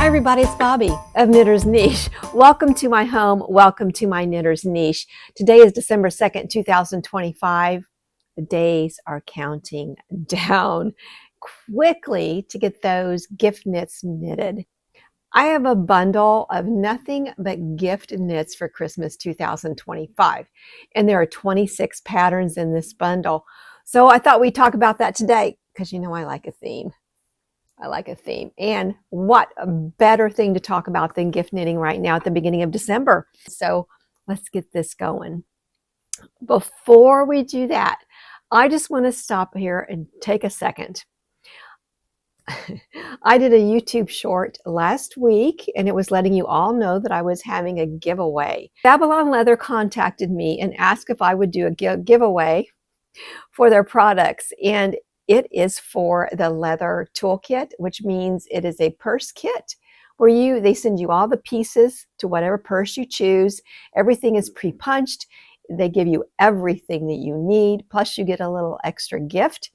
Hi everybody, it's Bobby of Knitter's Niche. Welcome to my home, welcome to my Knitter's Niche. Today is December 2nd, 2025. The days are counting down quickly to get those gift knits knitted. I have a bundle of nothing but gift knits for Christmas 2025, and there are 26 patterns in this bundle. So I thought we'd talk about that today because you know I like a theme. I like a theme. And what a better thing to talk about than gift knitting right now at the beginning of December. So let's get this going. Before we do that, I just want to stop here and take a second. I did a YouTube short last week, and it was letting you all know that I was having a giveaway. Babylon Leather contacted me and asked if I would do a giveaway for their products. And it is for the leather toolkit, which means it is a purse kit where they send you all the pieces to whatever purse you choose. Everything is pre-punched. They give you everything that you need, plus you get a little extra gift.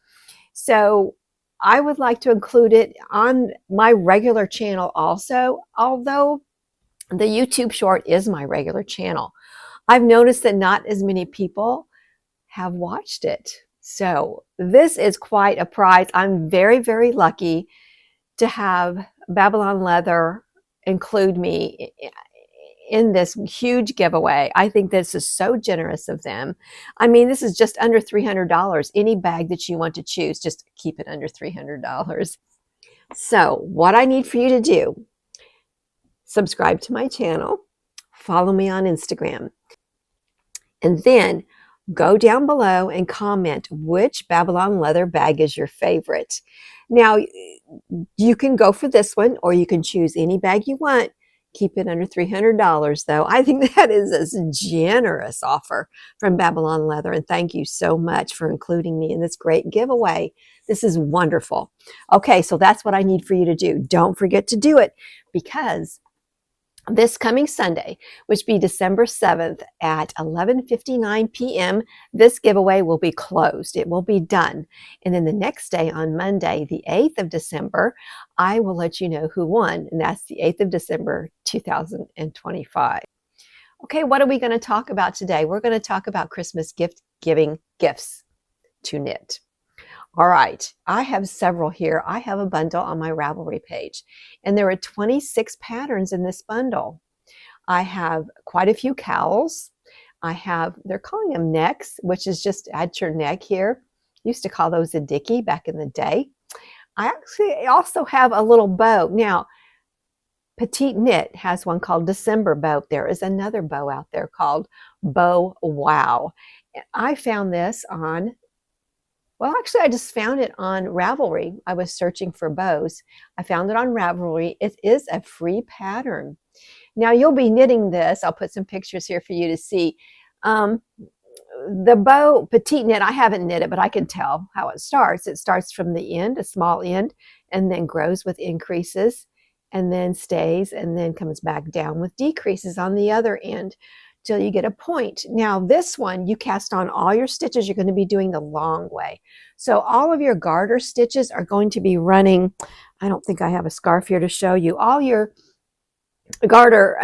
So I would like to include it on my regular channel also, although the YouTube short is my regular channel. I've noticed that not as many people have watched it. So this is quite a prize. I'm very, very lucky to have Babylon Leather include me in this huge giveaway. I think this is so generous of them. I mean, this is just under $300. Any bag that you want to choose, just keep it under $300. So what I need for you to do, subscribe to my channel, follow me on Instagram, and then go down below and comment which Babylon Leather bag is your favorite. Now, you can go for this one, or you can choose any bag you want. Keep it under $300, though. I think that is a generous offer from Babylon Leather, and thank you so much for including me in this great giveaway. This is wonderful. Okay, so that's what I need for you to do. Don't forget to do it, because this coming Sunday, which be December 7th at 11:59 p.m., this giveaway will be closed. It will be done. And then the next day on Monday, the 8th of December, I will let you know who won. And that's the 8th of December, 2025. Okay, what are we going to talk about today? We're going to talk about Christmas giving gifts to knit. All right, I have several here. I have a bundle on my Ravelry page, and there are 26 patterns in this bundle. I have quite a few cowls. They're calling them necks, which is just add your neck here. Used to call those a dicky back in the day. I actually also have a little bow. Now, Petite Knit has one called December Bow. There is another bow out there called Bow Wow. I found this on I just found it on Ravelry. I was searching for bows. I found it on Ravelry. It is a free pattern. Now you'll be knitting this. I'll put some pictures here for you to see. The bow, Petite Knit, I haven't knit it, but I can tell how it starts. It starts from the end, a small end, and then grows with increases, and then stays, and then comes back down with decreases on the other end till you get a point. Now this one, you cast on all your stitches. You're going to be doing the long way. So all of your garter stitches are going to be running. I don't think I have a scarf here to show you. All your garter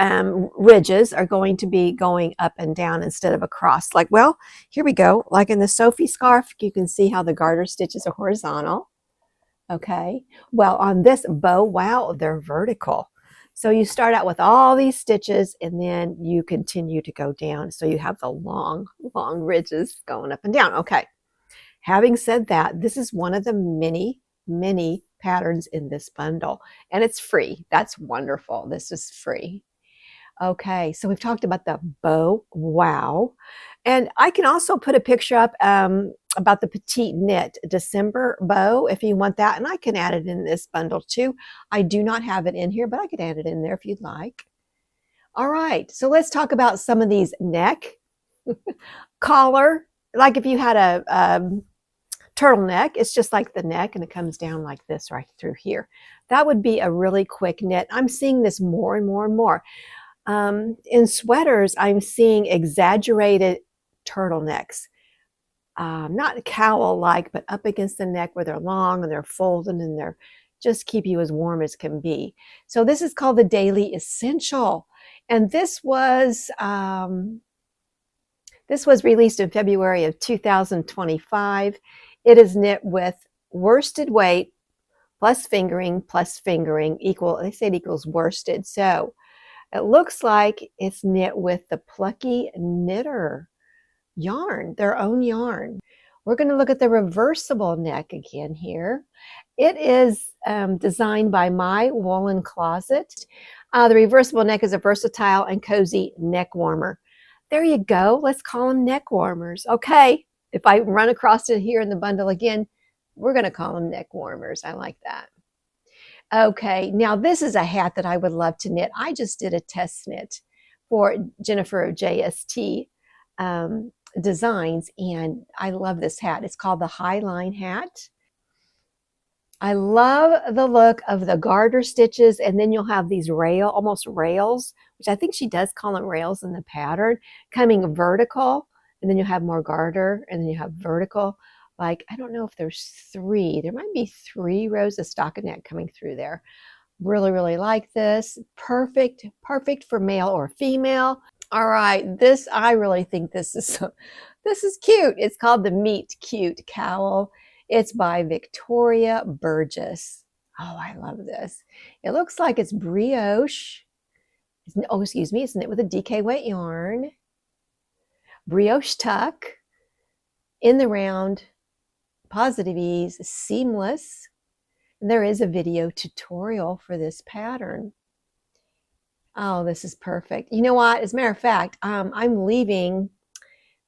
ridges are going to be going up and down instead of across. Like, well, here we go. Like in the Sophie scarf, you can see how the garter stitches are horizontal. Okay. Well, on this Bow Wow, they're vertical. So you start out with all these stitches, and then you continue to go down. So you have the long, long ridges going up and down. Okay. Having said that, this is one of the many, many patterns in this bundle, and it's free. That's wonderful. This is free. Okay. So we've talked about the Bow Wow. And I can also put a picture up about the Petite Knit December bow if you want that. And I can add it in this bundle too. I do not have it in here, but I could add it in there if you'd like. All right. So let's talk about some of these neck, collar. Like if you had a turtleneck, it's just like the neck and it comes down like this right through here. That would be a really quick knit. I'm seeing this more and more and more. In sweaters, I'm seeing exaggerated turtlenecks. Not cowl-like, but up against the neck where they're long and they're folded and they're just keep you as warm as can be. So this is called the Daily Essential. And this was released in February of 2025. It is knit with worsted weight plus fingering equal, they say it equals worsted. So it looks like it's knit with the Plucky Knitter yarn, their own yarn. We're going to look at the reversible neck again here. It is designed by My Woolen Closet. The reversible neck is a versatile and cozy neck warmer. There you go. Let's call them neck warmers. Okay. If I run across it here in the bundle again, we're going to call them neck warmers. I like that. Okay. Now this is a hat that I would love to knit. I just did a test knit for Jennifer of JST Designs, and I love this hat. It's called the Highline hat. I love the look of the garter stitches, and then you'll have these almost rails, which I think she does call them rails in the pattern, coming vertical, and then you have more garter, and then you have vertical. Like, I don't know if there's three. There might be 3 rows of stockinette coming through there. Really, really like this. Perfect for male or female. All right, I really think this is cute. It's called the Meet Cute Cowl. It's by Victoria Burgess. Oh, I love this. It looks like it's brioche. Oh, excuse me. It's knit with a DK weight yarn. Brioche tuck in the round, positive ease, seamless. And there is a video tutorial for this pattern. Oh, this is perfect. You know what? As a matter of fact, I'm leaving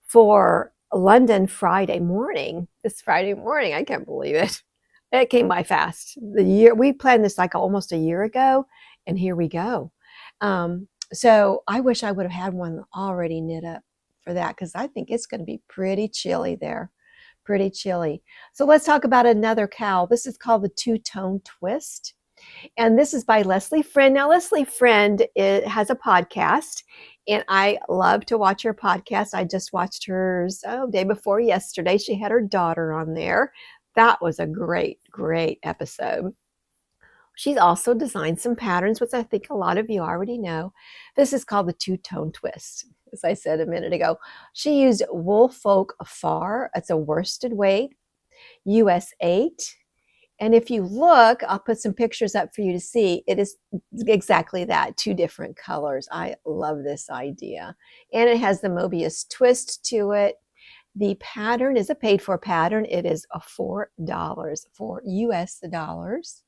for London Friday morning. This Friday morning, I can't believe it. It came by fast. We planned this like almost a year ago, and here we go. So I wish I would have had one already knit up for that, because I think it's going to be pretty chilly there. Pretty chilly. So let's talk about another cowl. This is called the Two-Tone Twist. And this is by Leslie Friend. Now, Leslie Friend has a podcast, and I love to watch her podcast. I just watched hers day before yesterday. She had her daughter on there. That was a great, great episode. She's also designed some patterns, which I think a lot of you already know. This is called the Two-Tone Twist, as I said a minute ago. She used Woolfolk Far. It's a worsted weight, US 8. And if you look, I'll put some pictures up for you to see. It is exactly that, 2 different colors. I love this idea. And it has the Mobius twist to it. The pattern is a paid-for pattern. It is $4 for US dollars.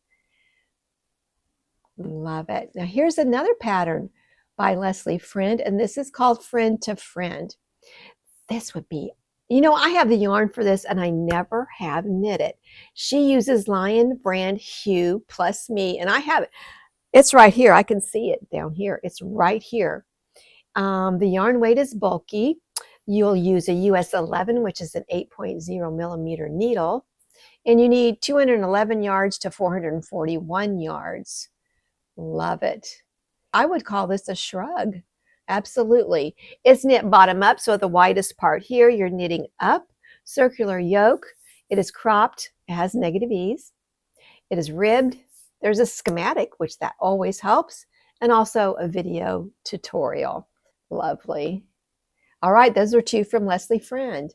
Love it. Now here's another pattern by Leslie Friend, and this is called Friend to Friend. This would be, I have the yarn for this, and I never have knit it. She uses Lion Brand Hue plus me, and I have it. It's right here. I can see it down here. It's right here. The yarn weight is bulky. You'll use a US 11, which is an 8.0 millimeter needle, and you need 211 yards to 441 yards. Love it. I would call this a shrug. Absolutely. It's knit bottom up, so the widest part here, you're knitting up, circular yoke. It is cropped. It has negative ease. It is ribbed. There's a schematic, which that always helps, and also a video tutorial. Lovely. All right, those are 2 from Leslie Friend.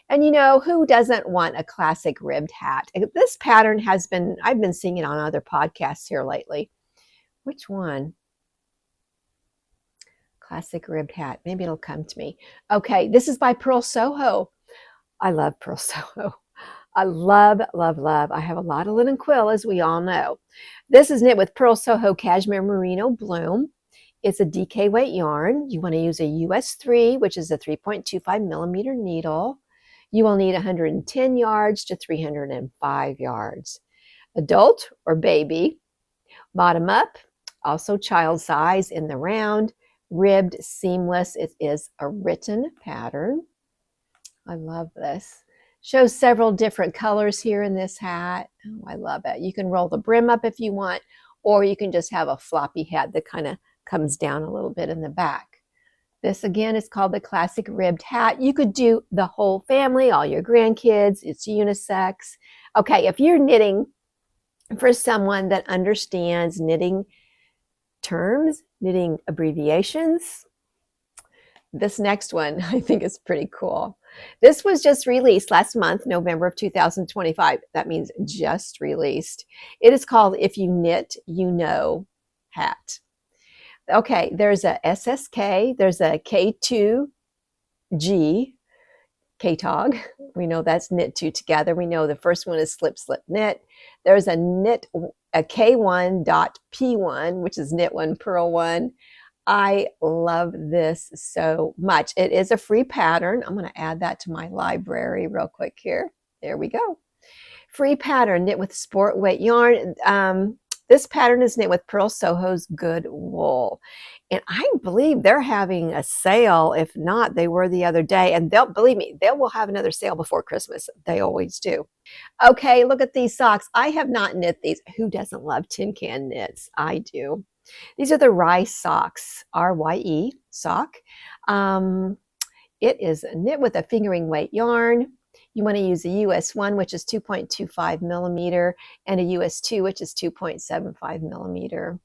And who doesn't want a classic ribbed hat? This pattern I've been seeing it on other podcasts here lately. Which one? Classic ribbed hat. Maybe it'll come to me. Okay, this is by Pearl Soho. I love Pearl Soho. I love, love, love. I have a lot of linen quill, as we all know. This is knit with Pearl Soho Cashmere Merino Bloom. It's a DK weight yarn. You want to use a US 3, which is a 3.25 millimeter needle. You will need 110 yards to 305 yards. Adult or baby. Bottom up, also child size in the round. Ribbed, seamless. It is a written pattern. I love this. Shows several different colors here in this hat. Oh, I love it. You can roll the brim up if you want, or you can just have a floppy hat that kind of comes down a little bit in the back. This again is called the classic ribbed hat. You could do the whole family, all your grandkids. It's unisex. Okay, if you're knitting for someone that understands knitting terms, knitting abbreviations. This next one I think is pretty cool. This was just released last month, November of 2025. That means just released. It is called If You Knit, You Know hat. Okay, there's a SSK, there's a K2G, KTOG. We know that's knit two together. We know the first one is slip, slip, knit. There's a K1.P1, which is knit one, purl one. I love this so much. It is a free pattern. I'm going to add that to my library real quick here. There we go. Free pattern, knit with sport weight yarn. This pattern is knit with Pearl Soho's Good Wool. And I believe they're having a sale. If not, they were the other day. And they'll, believe me, they will have another sale before Christmas. They always do. Okay, look at these socks. I have not knit these. Who doesn't love tin can knits? I do. These are the Rye socks, RYE sock. It is knit with a fingering weight yarn. You want to use a US 1, which is 2.25 millimeter, and a US 2, which is 2.75 millimeter.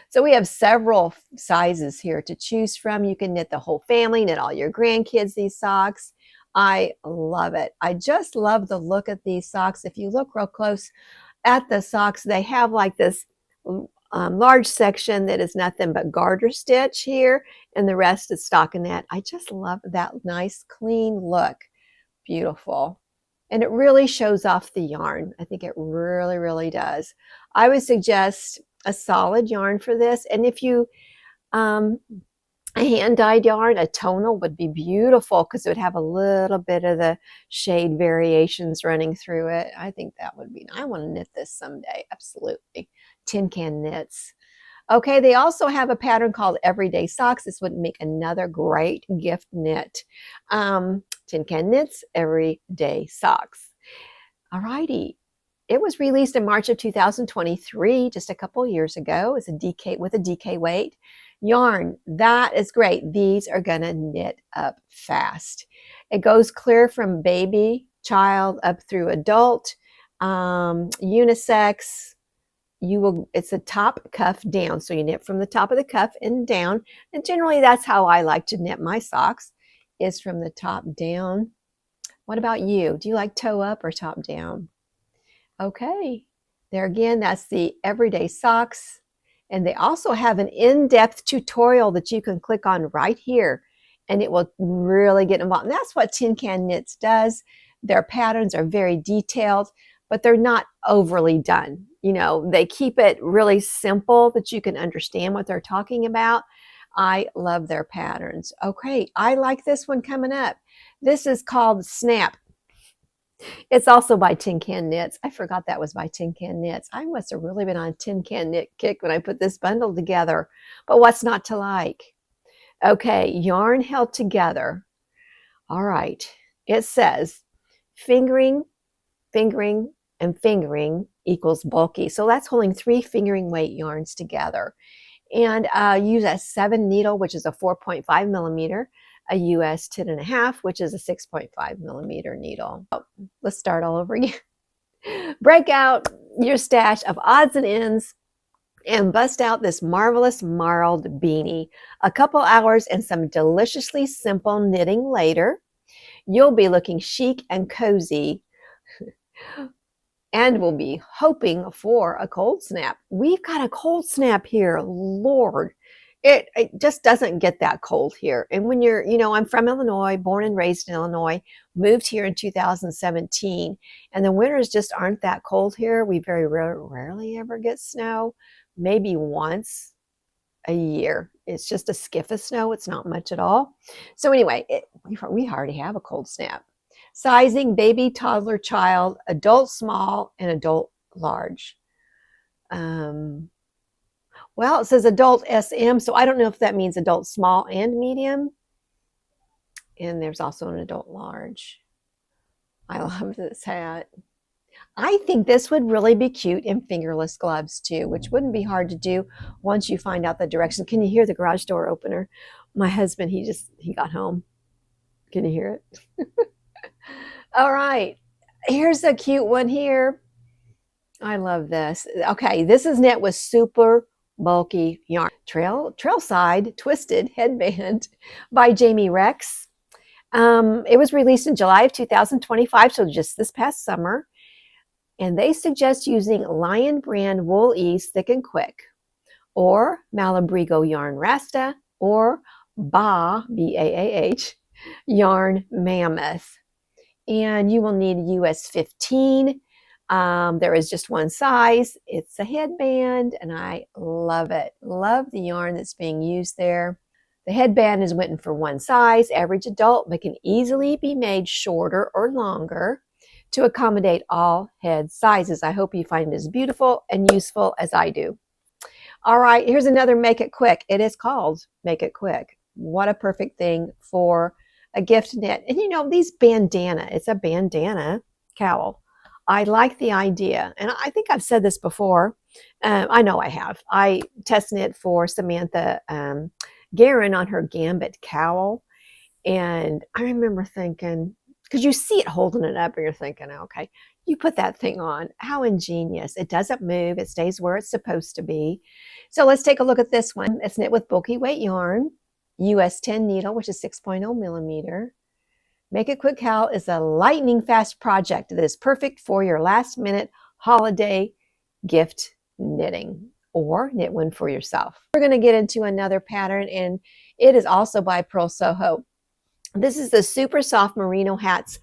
So we have several sizes here to choose from. You can knit the whole family, knit all your grandkids these socks. I love it. I just love the look of these socks. If you look real close at the socks, they have like this large section that is nothing but garter stitch here, and the rest is stockinette. I just love that nice, clean look. Beautiful. And it really shows off the yarn. I think it really, really does. I would suggest a solid yarn for this. And if you, a hand-dyed yarn, a tonal would be beautiful because it would have a little bit of the shade variations running through it. I think that would be, I want to knit this someday. Absolutely. Tin can knits. Okay, they also have a pattern called Everyday Socks. This would make another great gift knit. Tin can knits, Everyday Socks. All righty. It was released in March of 2023, just a couple years ago. It's a DK with a DK weight yarn. That is great. These are going to knit up fast. It goes clear from baby, child, up through adult, unisex. It's a top cuff down. So you knit from the top of the cuff and down. And generally that's how I like to knit my socks, is from the top down. What about you? Do you like toe up or top down? Okay, there again, that's the Everyday Socks. And they also have an in-depth tutorial that you can click on right here, and it will really get involved. And that's what Tin Can Knits does. Their patterns are very detailed, but they're not overly done. You know, they keep it really simple that you can understand what they're talking about. I love their patterns. Okay, I like this one coming up. This is called Snap. It's also by Tin Can Knits. I forgot that was by Tin Can Knits. I must have really been on a Tin Can Knit kick when I put this bundle together. But what's not to like? Okay, yarn held together. All right. It says fingering, fingering, and fingering equals bulky. So that's holding 3 fingering weight yarns together. And use a 7 needle, which is a 4.5 millimeter, a US 10.5, which is a 6.5 millimeter needle. Oh, let's start all over again. Break out your stash of odds and ends and bust out this marvelous marled beanie. A couple hours and some deliciously simple knitting later, you'll be looking chic and cozy, and we'll be hoping for a cold snap. We've got a cold snap here, Lord. It just doesn't get that cold here. And when you're, you know, I'm from Illinois, born and raised in Illinois, moved here in 2017, and the winters just aren't that cold here. We very rarely ever get snow, maybe once a year. It's just a skiff of snow. It's not much at all. So anyway, we already have a cold snap. Sizing: baby, toddler, child, adult small, and adult large. Well, it says adult SM, so I don't know if that means adult small and medium. And there's also an adult large. I love this hat. I think this would really be cute in fingerless gloves too, which wouldn't be hard to do once you find out the direction. Can you hear the garage door opener? My husband, he got home. Can you hear it? All right, here's a cute one here. I love this. Okay, this is knit with super bulky yarn. Trailside Twisted Headband by Jamie Rex. It was released in July of 2025, so just this past summer. And they suggest using Lion brand Wool Ease Thick and Quick, or Malabrigo Yarn Rasta, or BAAH Yarn Mammoth. And you will need US 15. There is just one size. It's a headband, and I love it. Love the yarn that's being used there. The headband is written for one size, average adult, but can easily be made shorter or longer to accommodate all head sizes. I hope you find it as beautiful and useful as I do. All right, here's another Make It Quick. It is called Make It Quick. What a perfect thing for a gift knit. And you know, these bandana, it's a bandana cowl. I like the idea. And I think I've said this before. I know I have. I test knit for Samantha Guerin on her Gambit cowl. And I remember thinking, because you see it holding it up and you're thinking, okay, you put that thing on. How ingenious. It doesn't move. It stays where it's supposed to be. So let's take a look at this one. It's knit with bulky weight yarn, US 10 needle, which is 6.0 millimeter. Make It Quick cowl is a lightning fast project that is perfect for your last minute holiday gift knitting, or knit one for yourself. We're going to get into another pattern, and it is also by Pearl Soho. This is the super soft merino hats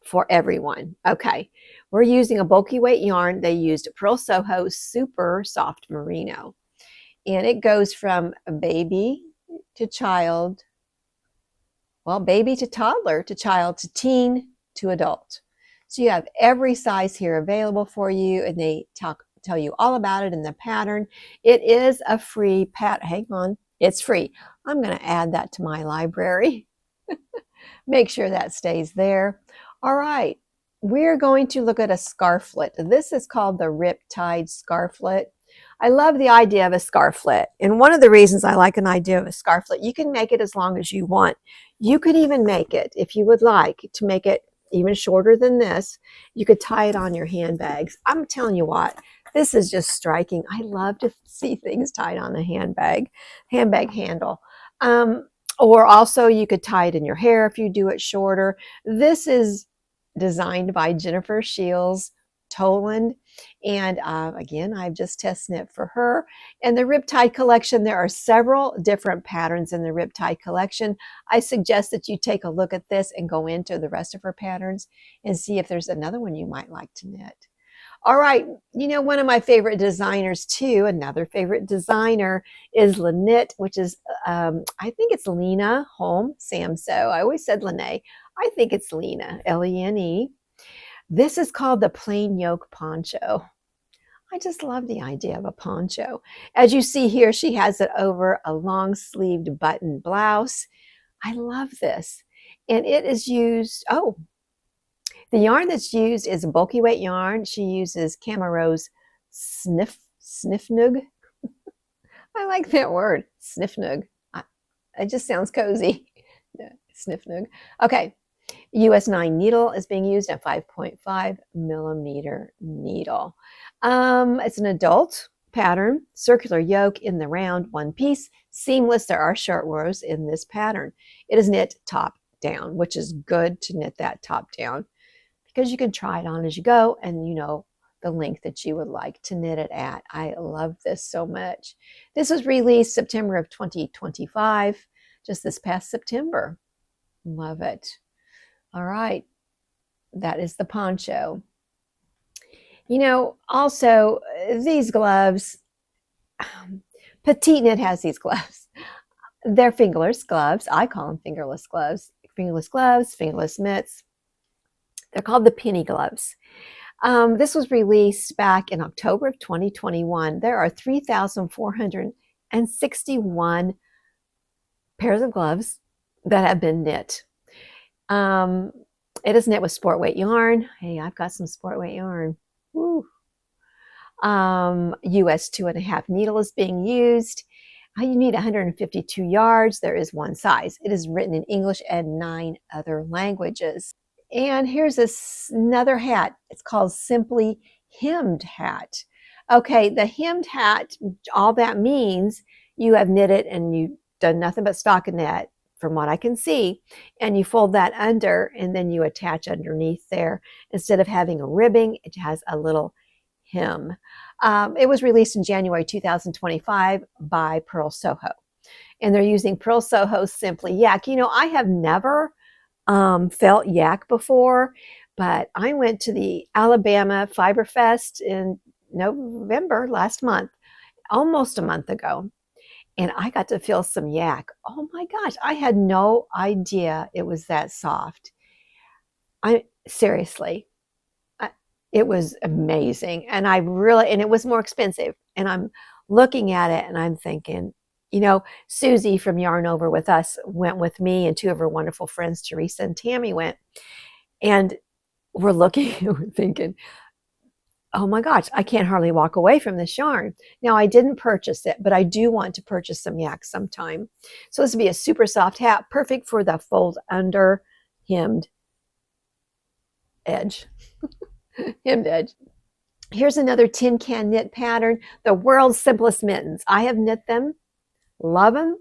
for everyone. Okay, we're using a bulky weight yarn. They used Pearl Soho super soft merino, and it goes from baby to child, well, baby to toddler to child to teen to adult. So you have every size here available for you, and they tell you all about it in the pattern. It is a free hang on, it's free. I'm going to add that to my library. Make sure that stays there. All right, we're going to look at a scarflet. This is called the Riptide Scarflet. I love the idea of a scarflet. And one of the reasons I like an idea of a scarflet, you can make it as long as you want. You could even make it, if you would like, to make it even shorter than this. You could tie it on your handbags. I'm telling you what, this is just striking. I love to see things tied on a handbag handle. Or also you could tie it in your hair if you do it shorter. This is designed by Jennifer Shields Toland. And again, I've just test knit for her. And the Riptide collection, there are several different patterns in the Riptide collection. I suggest that you take a look at this and go into the rest of her patterns and see if there's another one you might like to knit. All right, you know, one of my favorite designers too, another favorite designer is Lynette, which is, I think it's Lena Holm Samso. I always said Lene. I think it's Lena, Lene. This is called the Plain Yoke Poncho. I just love the idea of a poncho. As you see here, she has it over a long-sleeved button blouse. I love this. And it is used, the yarn that's used is bulky weight yarn. She uses Camarose Sniffnug. I like that word, Sniffnug. It just sounds cozy. Sniffnug. Okay, US 9 needle is being used at 5.5 millimeter needle. It's an adult pattern, circular yoke in the round, one piece, seamless. There are short rows in this pattern. It is knit top down, which is good to knit that top down, because you can try it on as you go, and you know the length that you would like to knit it at. I love this so much. This was released September of 2025, just this past September. Love it. All right, that is the poncho. You know, also these gloves, Petite Knit has these gloves. They're fingerless gloves. I call them fingerless gloves. Fingerless gloves, fingerless mitts. They're called the penny gloves. This was released back in October of 2021. There are 3,461 pairs of gloves that have been knit. It is knit with sport weight yarn. Hey, I've got some sport weight yarn. Woo. US 2.5 needle is being used. You need 152 yards. There is one size. It is written in English and 9 other languages. And here's another hat. It's called Simply hemmed hat. Okay, the hemmed hat, all that means you have knitted and you've done nothing but stockinette, from what I can see, and you fold that under and then you attach underneath there. Instead of having a ribbing, it has a little hem. It was released in January 2025 by Pearl Soho, and they're using Pearl Soho Simply Yak. You know, I have never felt yak before, but I went to the Alabama Fiber Fest in November last month, almost a month ago, and I got to feel some yak. Oh my gosh, I had no idea it was that soft. I seriously, it was amazing. And and it was more expensive. And I'm looking at it and I'm thinking, you know, Susie from Yarn Over With Us went with me, and two of her wonderful friends, Teresa and Tammy, went. And we're looking and we're thinking, oh my gosh, I can't hardly walk away from this yarn. Now, I didn't purchase it, but I do want to purchase some yak sometime. So this would be a super soft hat, perfect for the fold under hemmed edge. Hemmed edge. Here's another tin can knit pattern, the world's simplest mittens. I have knit them, love them.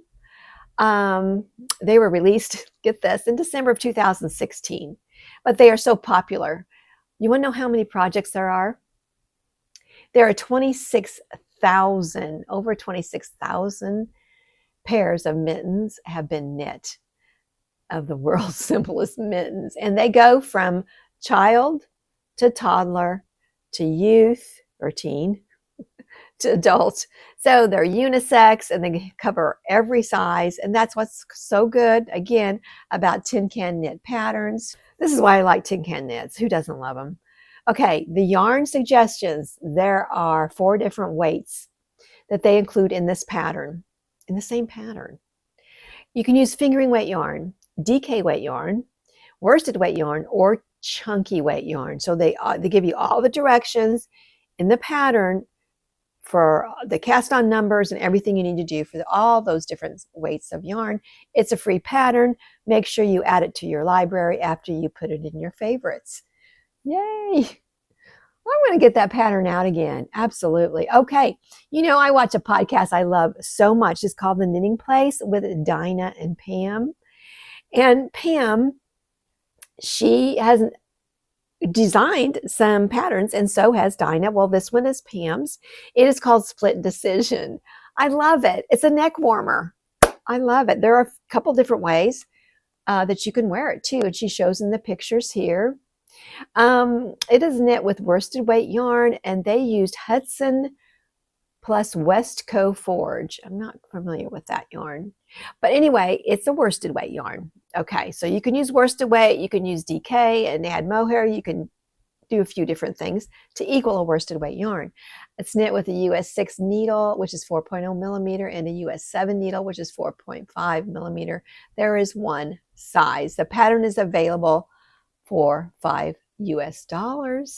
They were released, get this, in December of 2016, but they are so popular. You want to know how many projects there are? There are 26,000, over 26,000 pairs of mittens have been knit, of the world's simplest mittens. And they go from child to toddler to youth or teen to adult. So they're unisex and they cover every size. And that's what's so good, again, about tin can knit patterns. This is why I like tin can knits. Who doesn't love them? Okay, the yarn suggestions. There are 4 different weights that they include in this pattern, in the same pattern. You can use fingering weight yarn, DK weight yarn, worsted weight yarn, or chunky weight yarn. So they give you all the directions in the pattern for the cast on numbers and everything you need to do for all those different weights of yarn. It's a free pattern. Make sure you add it to your library after you put it in your favorites. Yay! I'm going to get that pattern out again. Absolutely. Okay. You know, I watch a podcast I love so much. It's called The Knitting Place with Dinah and Pam. And Pam, she has designed some patterns, and so has Dinah. Well, this one is Pam's. It is called Split Decision. I love it. It's a neck warmer. I love it. There are a couple different ways that you can wear it too, and she shows in the pictures here. It is knit with worsted weight yarn, and they used Hudson plus Westco Forge. I'm not familiar with that yarn, but anyway, it's a worsted weight yarn. Okay, so you can use worsted weight, you can use DK and add mohair, you can do a few different things to equal a worsted weight yarn. It's knit with a US 6 needle, which is 4.0 millimeter, and a US 7 needle, which is 4.5 millimeter. There is one size. The pattern is available for $5 US.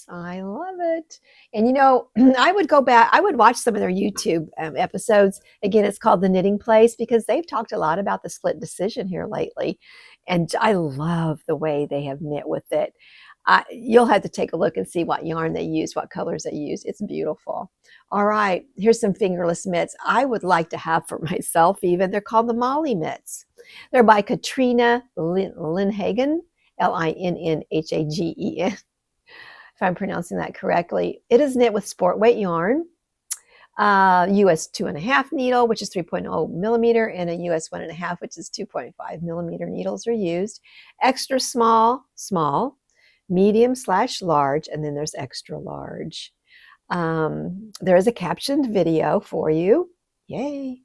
I love it. And you know, I would go back, I would watch some of their YouTube episodes. Again, it's called The Knitting Place because they've talked a lot about the split decision here lately. And I love the way they have knit with it. You'll have to take a look and see what yarn they use, what colors they use. It's beautiful. All right, here's some fingerless mitts I would like to have for myself even. They're called the Molly mitts. They're by Katrina Linhagen. Linnhagen, if I'm pronouncing that correctly. It is knit with sport weight yarn, US 2.5 needle, which is 3.0 millimeter, and a US 1.5, which is 2.5 millimeter needles are used. Extra small, small, medium / large, and then there's extra large. There is a captioned video for you. Yay.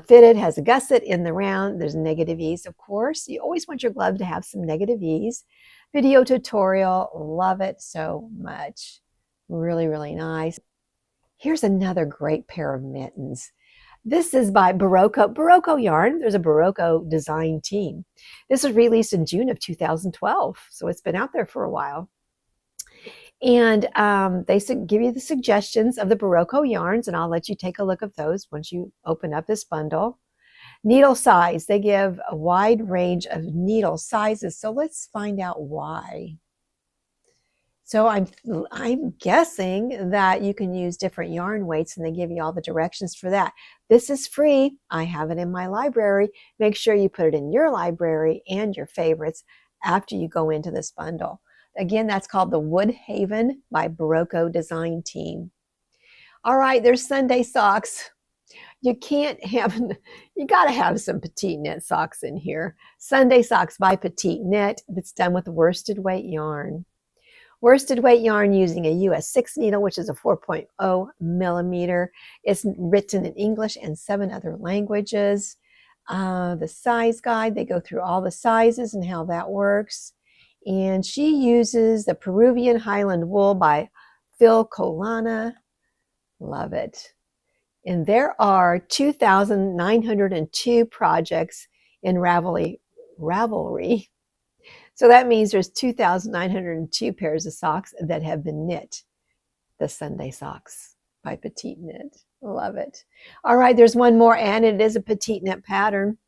Fitted, has a gusset in the round. There's negative ease, of course. You always want your glove to have some negative ease. Video tutorial, love it so much. Really, really nice. Here's another great pair of mittens. This is by Barocco Yarn. There's a Barocco design team. This was released in June of 2012, so it's been out there for a while. And they give you the suggestions of the Barocco yarns, and I'll let you take a look at those once you open up this bundle. Needle size, they give a wide range of needle sizes, so let's find out why. So I'm guessing that you can use different yarn weights, and they give you all the directions for that. This is free. I have it in my library. Make sure you put it in your library and your favorites after you go into this bundle. Again, that's called the Woodhaven by Barocco Design Team. All right, there's Sunday socks. You can't have, you got to have some petite knit socks in here. Sunday socks by Petite Knit that's done with worsted weight yarn. Worsted weight yarn using a US 6 needle, which is a 4.0 millimeter. It's written in English and 7 other languages. The size guide, they go through all the sizes and how that works. And she uses the Peruvian Highland wool by Phil Colana. Love it. And there are 2,902 projects in Ravelry. So that means there's 2,902 pairs of socks that have been knit. The Sunday socks by Petite Knit. Love it. All right, there's one more, and it is a Petite Knit pattern.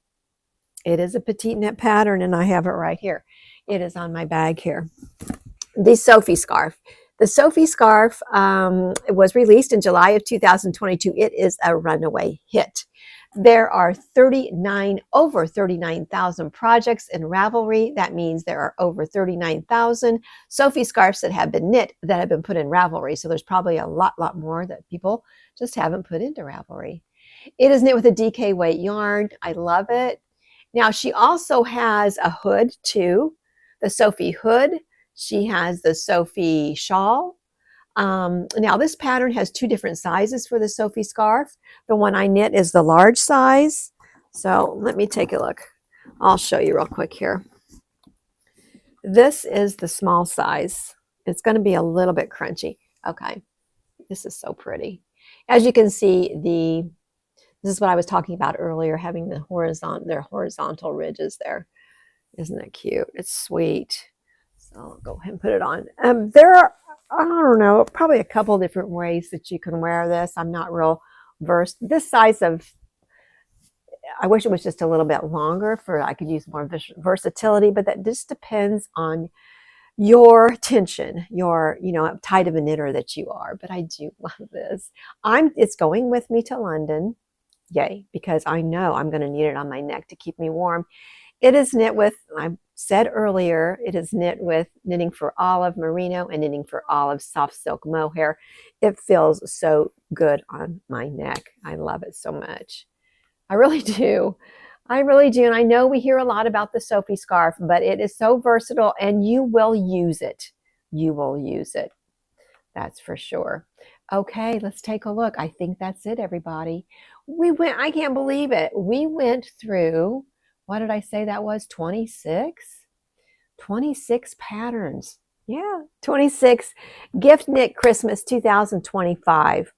It is a Petite Knit pattern, and I have it right here. It is on my bag here. The Sophie scarf. The Sophie scarf was released in July of 2022. It is a runaway hit. There are over 39,000 projects in Ravelry. That means there are over 39,000 Sophie scarves that have been knit that have been put in Ravelry. So there's probably a lot more that people just haven't put into Ravelry. It is knit with a DK weight yarn. I love it. Now she also has a hood too, the Sophie hood. She has the Sophie shawl. Now this pattern has 2 different sizes for the Sophie scarf. The one I knit is the large size. So let me take a look. I'll show you real quick here. This is the small size. It's going to be a little bit crunchy. Okay, this is so pretty. As you can see, this is what I was talking about earlier, having their horizontal ridges there. Isn't that cute? It's sweet. So I'll go ahead and put it on. There are, I don't know, probably a couple different ways that you can wear this. I'm not real versed. This size of, I wish it was just a little bit longer I could use more versatility, but that just depends on your tension, your, type of a knitter that you are. But I do love this. It's going with me to London. Yay, because I know I'm going to need it on my neck to keep me warm. It is knit with, I said earlier, it is knit with knitting for olive merino and knitting for olive soft silk mohair. It feels so good on my neck. I love it so much. I really do. I really do. And I know we hear a lot about the Sophie scarf, but it is so versatile and you will use it. You will use it. That's for sure. Okay, let's take a look. I think that's it, everybody. I can't believe it. We went through, what did I say that was? 26? 26 patterns. Yeah, 26 Gift Knit Christmas 2025.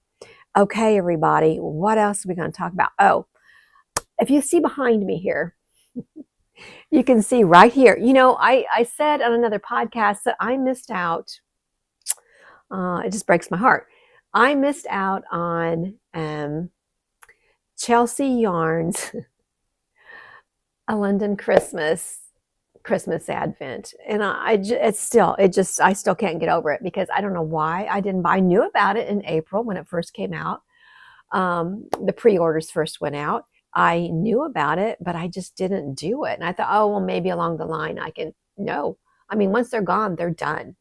Okay, everybody, what else are we going to talk about? Oh, if you see behind me here, you can see right here. I said on another podcast that I missed out. It just breaks my heart. I missed out on Chelsea Yarns a London Christmas Advent, and I still can't get over it because I don't know why I didn't buy. I knew about it in April when it first came out. The pre-orders first went out. I knew about it, but I just didn't do it. And I thought, oh well, maybe along the line I can. No, I mean once they're gone, they're done.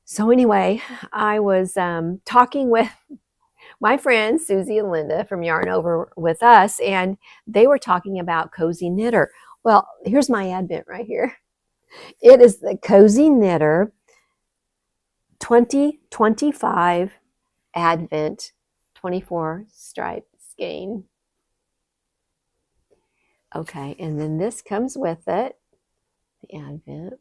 So anyway, I was talking with my friends Susie and Linda from Yarn Over with Us, and they were talking about Cozy Knitter. Well, here's my advent right here. It is the Cozy Knitter 2025 Advent 24 stripe skein. Okay, and then this comes with it, the Advent.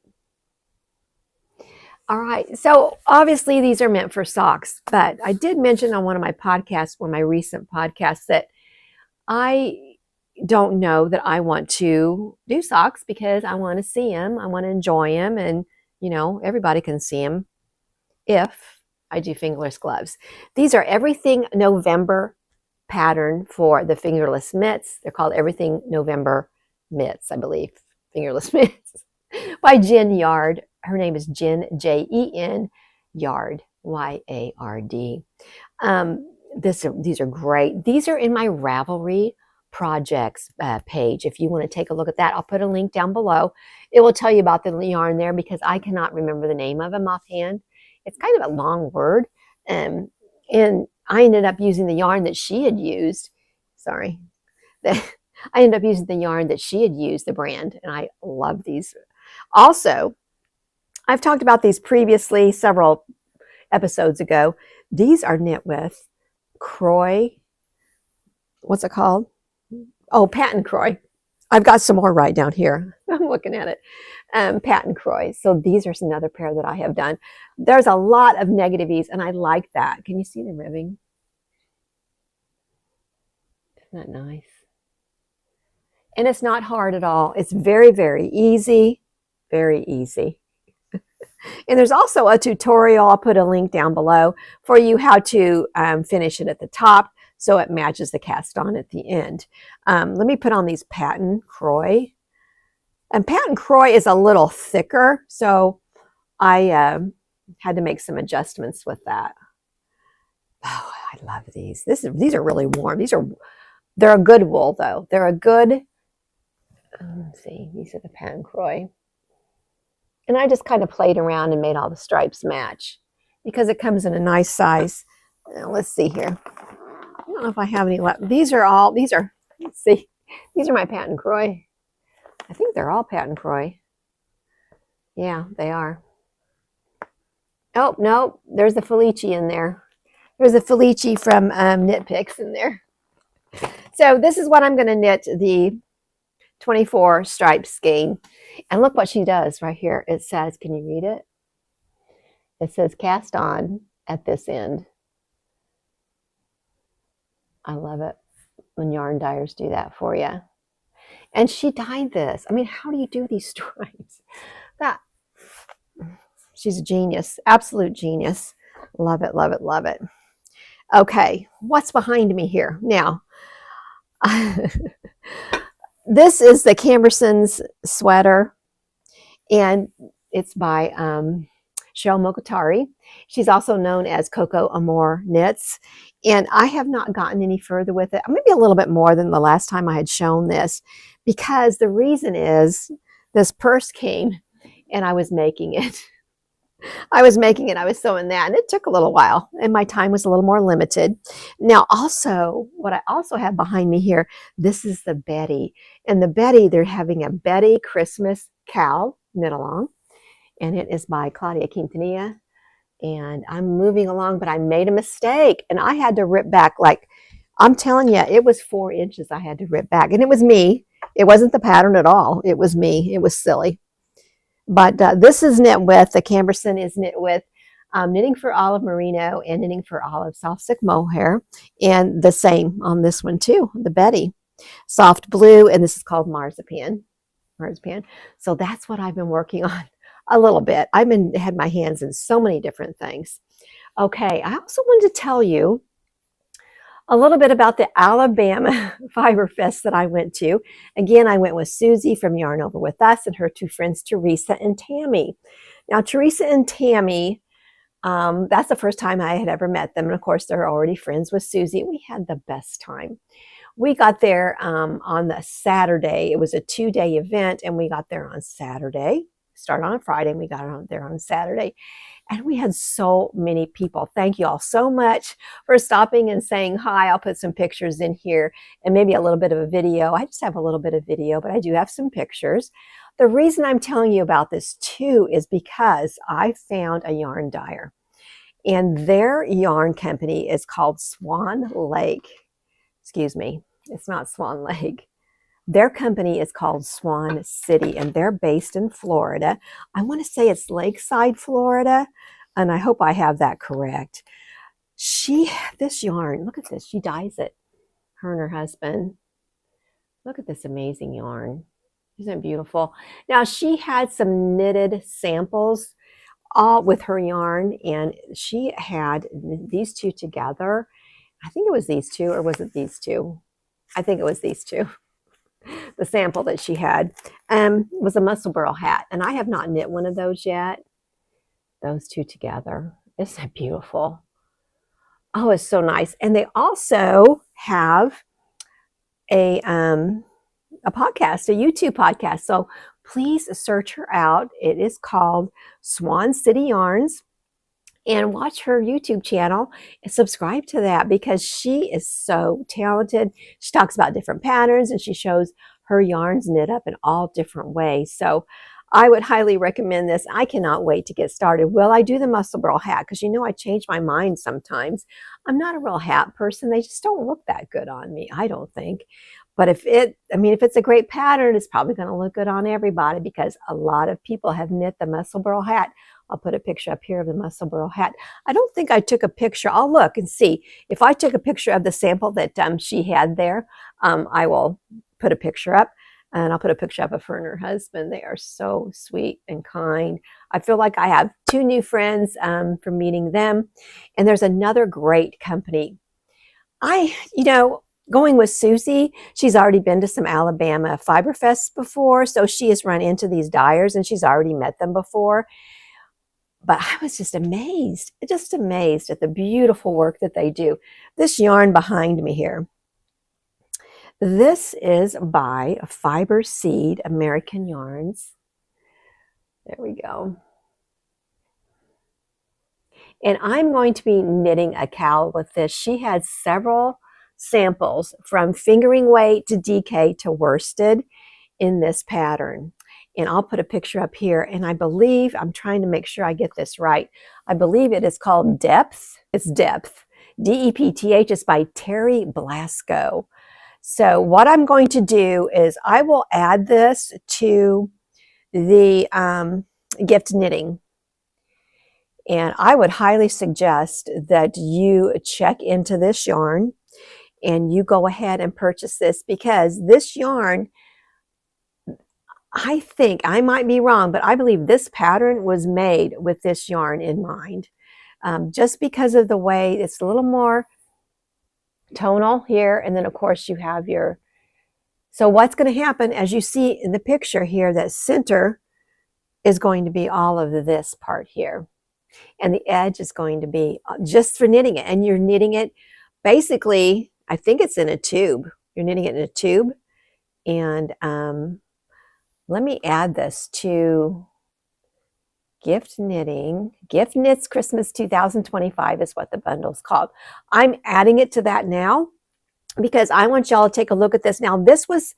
All right, so obviously these are meant for socks, but I did mention on one of my podcasts, one of my recent podcasts, that I don't know that I want to do socks because I want to see them, I want to enjoy them, and everybody can see them if I do fingerless gloves. These are Everything November pattern for the fingerless mitts. They're called Everything November mitts, I believe, fingerless mitts by Jen Yard. her name is Jen, Jen Yard, Yard. These are great. These are in my Ravelry projects page. If you want to take a look at that, I'll put a link down below. It will tell you about the yarn there because I cannot remember the name of them offhand. It's kind of a long word. And I ended up using the yarn that she had used. Sorry. I ended up using the yarn that she had used, the brand, and I love these. Also, I've talked about these previously several episodes ago. These are knit with Croy. What's it called? Oh, Patent Croy. I've got some more right down here. I'm looking at it. Patent Croy. So these are another pair that I have done. There's a lot of negative ease, and I like that. Can you see the ribbing? Isn't that nice? And it's not hard at all. It's very, very easy. Very easy. And there's also a tutorial. I'll put a link down below for you how to finish it at the top so it matches the cast on at the end. Let me put on these Patent Croy. And Patent Croy is a little thicker, so I had to make some adjustments with that. Oh, I love these. These are really warm. They're a good wool though. They're a good. Let's see. These are the Patent Croy. And I just kind of played around and made all the stripes match because it comes in a nice size. Now, let's see here. I don't know if I have any left. Let's see. These are my Patent Croy. I think they're all Patent Croy. Yeah, they are. Oh, no, there's the Felici in there. There's a Felici from Knit Picks in there. So this is what I'm going to knit the 24 stripe skein. And look what she does right here. It says, can you read it? It says cast on at this end. I love it when yarn dyers do that for you. And she dyed this. I mean, how do you do these stripes? She's a genius, absolute genius. Love it, love it, love it. Okay, what's behind me here? Now, this is the Camberson's sweater, and it's by Cheryl Mogatari. She's also known as Coco Amore Knits, and I have not gotten any further with it. Maybe a little bit more than the last time I had shown this, because the reason is this purse came, and I was making it. I was sewing that, and it took a little while, and my time was a little more limited. Now, also, what I also have behind me here, this is the Betty. And the Betty, they're having a Betty Christmas cowl knit along, and it is by Claudia Quintanilla. And I'm moving along, but I made a mistake, and I had to rip back, like, I'm telling you, it was 4 inches I had to rip back, and it was me. It wasn't the pattern at all. It was me. It was silly. But this is knit with, the Camberson is knit with Knitting for Olive Merino and Knitting for Olive Soft Silk Mohair. And the same on this one too, the Betty. Soft blue, and this is called Marzipan. So that's what I've been working on a little bit. Had my hands in so many different things. Okay, I also wanted to tell you a little bit about the Alabama Fiber Fest that I went to. Again, I went with Susie from Yarn Over With Us and her two friends, Teresa and Tammy. Now, Teresa and Tammy, that's the first time I had ever met them. And of course, they're already friends with Susie. We had the best time. We got there on the Saturday. It was a 2-day event, and we got there on Saturday. Started on a Friday, and we got there on Saturday. And we had so many people. Thank you all so much for stopping and saying hi. I'll put some pictures in here and maybe a little bit of a video. I just have a little bit of video, but I do have some pictures. The reason I'm telling you about this too is because I found a yarn dyer, and their yarn company is called Swan Lake. Excuse me, it's not Swan Lake. Their company is called Swan City, and they're based in Florida. I want to say it's Lakeside, Florida, and I hope I have that correct. This yarn, look at this. She dyes it, her and her husband. Look at this amazing yarn. Isn't it beautiful? Now, she had some knitted samples all with her yarn, and she had these two together. I think it was these two, or was it these two? I think it was these two. the sample that she had, was a Musselburgh hat. And I have not knit one of those yet. Those two together. Isn't that beautiful? Oh, it's so nice. And they also have a podcast, a YouTube podcast. So please search her out. It is called Swan City Yarns. And watch her YouTube channel and subscribe to that because she is so talented. She talks about different patterns and she shows her yarns knit up in all different ways. So I would highly recommend this. I cannot wait to get started. Will I do the Musselburgh hat? Because I change my mind sometimes. I'm not a real hat person. They just don't look that good on me, I don't think. But if it's a great pattern, it's probably going to look good on everybody because a lot of people have knit the Musselburgh hat. I'll put a picture up here of the Musselburgh hat. I don't think I took a picture. I'll look and see. If I took a picture of the sample that she had there, I will put a picture up. And I'll put a picture up of her and her husband. They are so sweet and kind. I feel like I have two new friends from meeting them. And there's another great company. Going with Susie, she's already been to some Alabama Fiber Fests before. So she has run into these dyers and she's already met them before. But I was just amazed at the beautiful work that they do. This yarn behind me here, this is by Fiber Seed American Yarns. There we go. And I'm going to be knitting a cowl with this. She had several samples from fingering weight to DK to worsted in this pattern. And I'll put a picture up here. And I believe, I'm trying to make sure I get this right. I believe it is called Depth. It's Depth. D-E-P-T-H. It's by Terry Blasco. So what I'm going to do is I will add this to the gift knitting. And I would highly suggest that you check into this yarn and you go ahead and purchase this because this yarn, I think, I might be wrong, but I believe this pattern was made with this yarn in mind. Just because of the way it's a little more tonal here. And then of course you have so what's going to happen, as you see in the picture here, that center is going to be all of this part here. And the edge is going to be just for knitting it. And you're knitting it basically, I think it's in a tube. You're knitting it in a tube. And let me add this to gift knitting. Gift Knits Christmas 2025 is what the bundle's called. I'm adding it to that now because I want y'all to take a look at this. Now, this was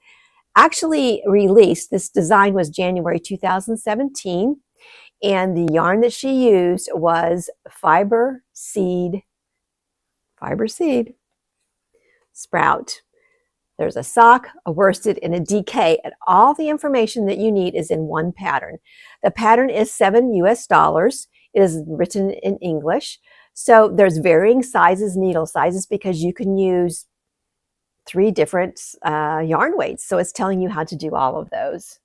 actually released. This design was January 2017. And the yarn that she used was Fiber Seed Sprout. There's a sock, a worsted, and a DK, and all the information that you need is in one pattern. The pattern is $7 US. It is written in English. So there's varying sizes, needle sizes, because you can use 3 different yarn weights. So it's telling you how to do all of those.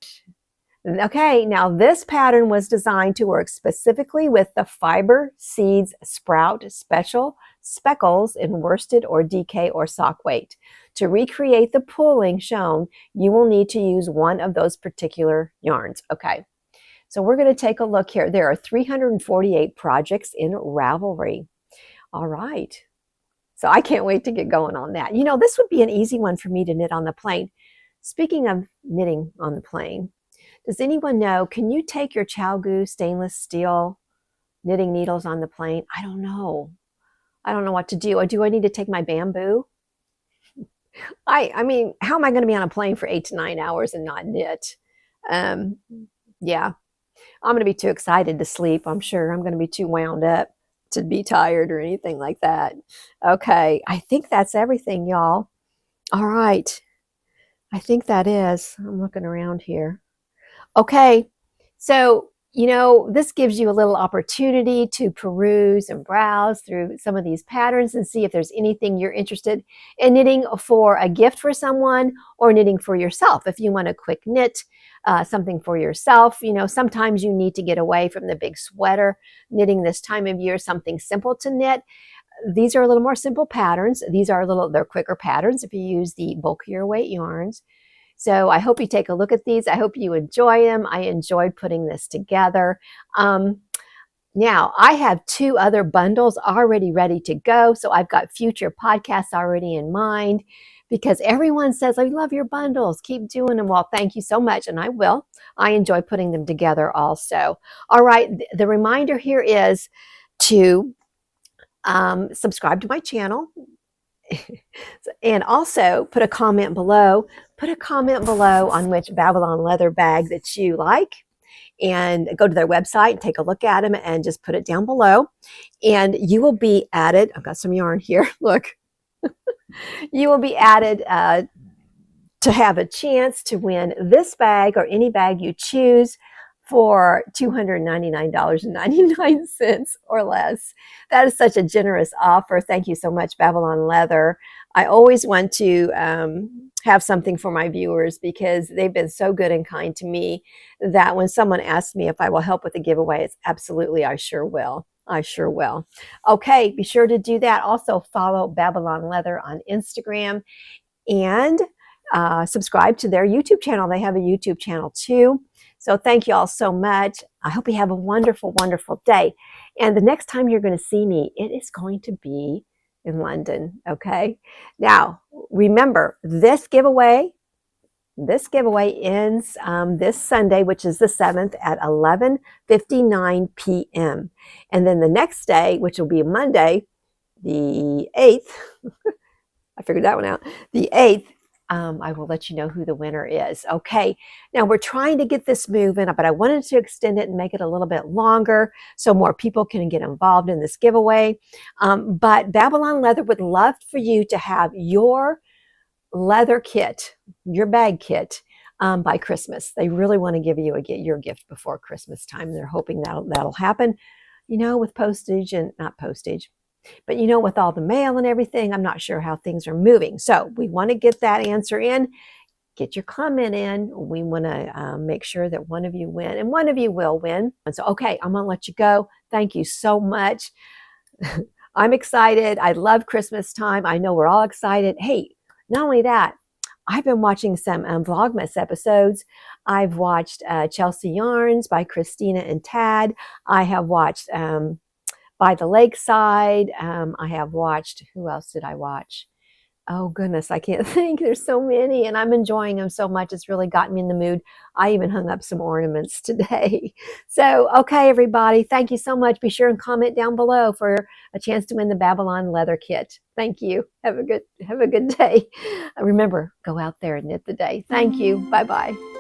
Okay, now this pattern was designed to work specifically with the Fiber Seeds Sprout Special Speckles in worsted or DK or sock weight. To recreate the pulling shown, you will need to use one of those particular yarns. Okay, so we're going to take a look here. There are 348 projects in Ravelry. All right, so I can't wait to get going on that. This would be an easy one for me to knit on the plane. Speaking of knitting on the plane, does anyone know, can you take your ChowGoo stainless steel knitting needles on the plane? I don't know. I don't know what to do. Do I need to take my bamboo? I mean, how am I going to be on a plane for 8 to 9 hours and not knit? Yeah, I'm going to be too excited to sleep. I'm sure I'm going to be too wound up to be tired or anything like that. Okay, I think that's everything, y'all. All right. I think that is. I'm looking around here. Okay, so, this gives you a little opportunity to peruse and browse through some of these patterns and see if there's anything you're interested in knitting for a gift for someone or knitting for yourself. If you want a quick knit, something for yourself, sometimes you need to get away from the big sweater knitting this time of year, something simple to knit. These are a little more simple patterns. They're quicker patterns if you use the bulkier weight yarns. So I hope you take a look at these. I hope you enjoy them. I enjoyed putting this together. Now, I have 2 other bundles already ready to go. So I've got future podcasts already in mind because everyone says, I love your bundles. Keep doing them. Well, thank you so much. And I will. I enjoy putting them together also. All right. The reminder here is to subscribe to my channel and also put a comment below. Put a comment below on which Babylon leather bag that you like, and go to their website and take a look at them and just put it down below. And you will be added. I've got some yarn here. Look, you will be added to have a chance to win this bag or any bag you choose for $299.99 or less. That is such a generous offer. Thank you so much, Babylon Leather. I always want to have something for my viewers because they've been so good and kind to me that when someone asks me if I will help with the giveaway, it's absolutely, I sure will. I sure will. Okay, be sure to do that. Also follow Babylon Leather on Instagram and subscribe to their YouTube channel. They have a YouTube channel too. So thank you all so much. I hope you have a wonderful, wonderful day. And the next time you're going to see me, it is going to be in London. Okay. Now, remember, this giveaway ends this Sunday, which is the 7th at 11:59 p.m. And then the next day, which will be Monday, the 8th, I figured that one out, the 8th, I will let you know who the winner is. Okay, now we're trying to get this moving, but I wanted to extend it and make it a little bit longer so more people can get involved in this giveaway. But Babylon Leather would love for you to have your leather kit, your bag kit, by Christmas. They really want to give you your gift before Christmas time. They're hoping that'll happen, with postage and not postage. But with all the mail and everything, I'm not sure how things are moving. So we want to get that answer in. Get your comment in. We want to make sure that one of you win, and one of you will win. And so, okay, I'm going to let you go. Thank you so much. I'm excited. I love Christmas time. I know we're all excited. Hey, not only that, I've been watching some Vlogmas episodes. I've watched Chelsea Yarns by Christina and Tad. I have watched By the Lakeside. I have watched, who else did I watch? Oh goodness, I can't think. There's so many, and I'm enjoying them so much. It's really gotten me in the mood. I even hung up some ornaments today. So, okay, everybody, thank you so much. Be sure and comment down below for a chance to win the Babylon leather kit. Thank you. Have a good day. Remember, go out there and knit the day. Thank you. Bye-bye.